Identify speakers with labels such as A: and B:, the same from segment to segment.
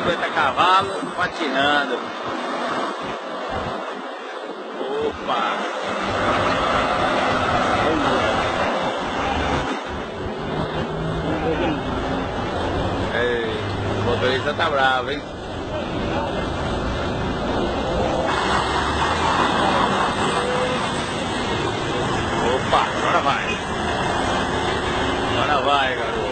A: 150 cavalos patinando. Opa! Ei, o motorista tá bravo, hein? Opa, agora vai. Agora vai, garoto.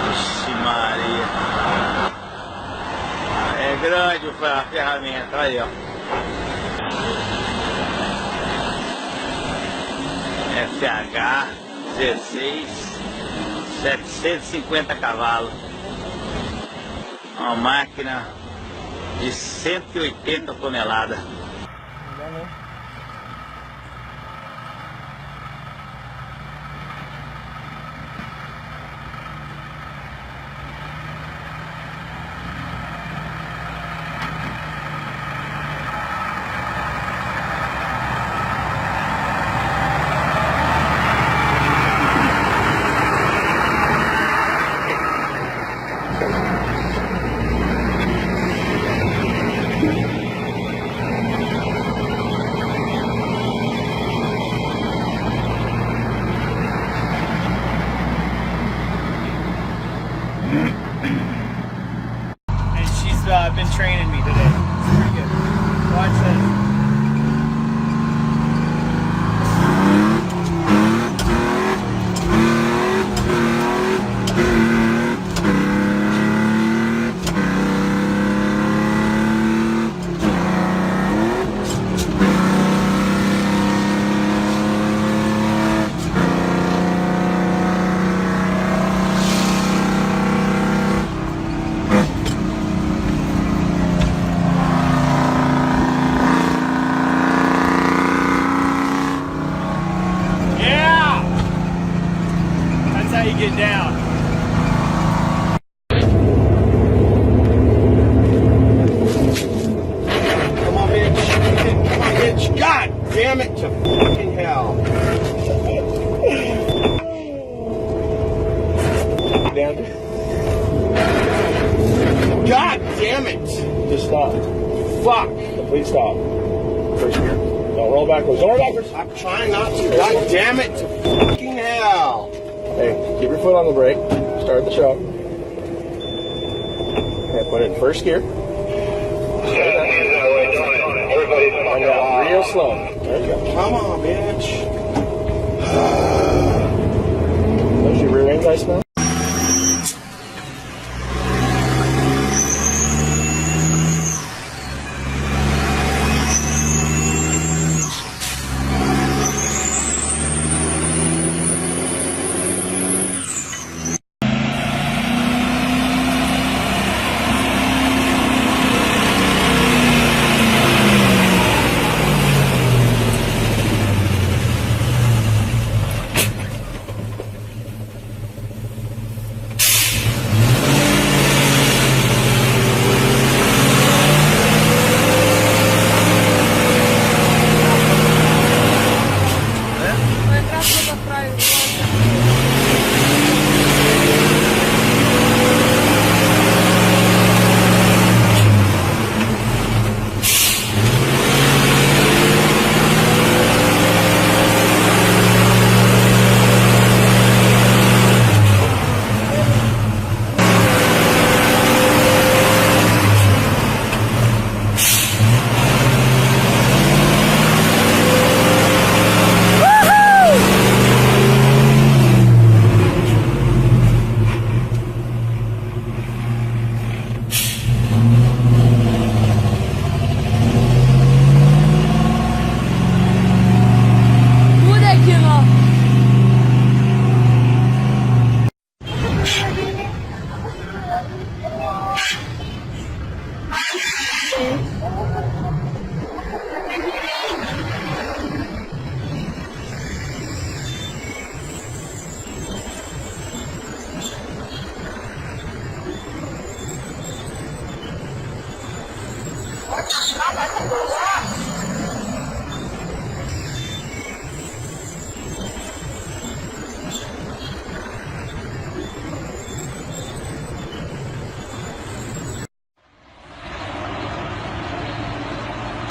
A: Vixe Maria. É grande a ferramenta, aí ó. FH 16 750 cavalos. Uma máquina de 180 toneladas.
B: And she's been training me today. It's pretty good. Watch this. How you get down.
C: Come on, bitch. Come on, bitch. God damn it to fucking hell.
D: Down.
C: God damn it.
D: Just stop.
C: Fuck.
D: Complete stop. First gear. Don't roll backwards. Don't roll backwards.
C: I'm trying not to. God damn it to fucking hell.
D: Hey, keep your foot on the brake. Start the truck. Okay, put it in first gear. And down real slow. There you go.
C: Come on, bitch.
D: There's your rear end guy smell.
C: Vai,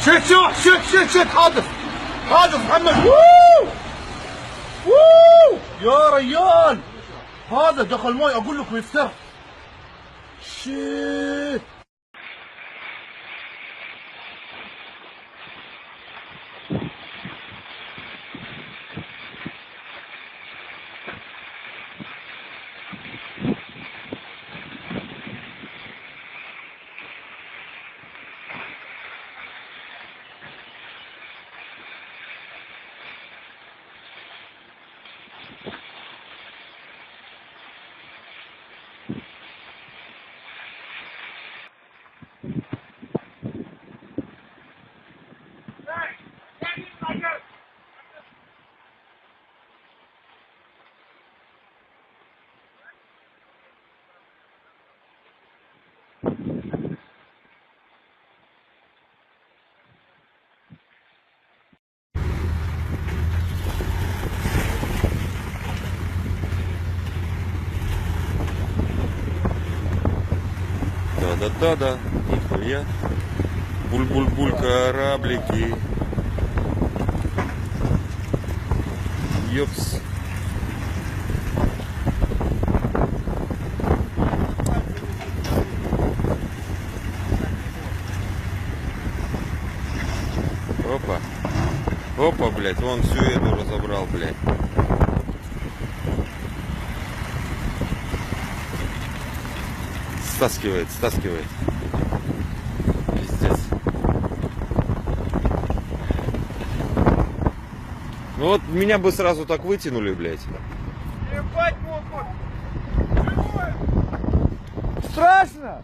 C: شت حادث محمد ووو يا ريال هذا دخل ماي اقول لك ويفتر شيت
A: Да-да-да-да, нихуя. Буль-буль-буль, кораблики. Ёпс. Опа. Опа, блядь, вон всю эту разобрал, блядь. Стаскивает. Пиздец. Ну вот меня бы сразу так вытянули, блядь.
B: Ебать могут! Страшно!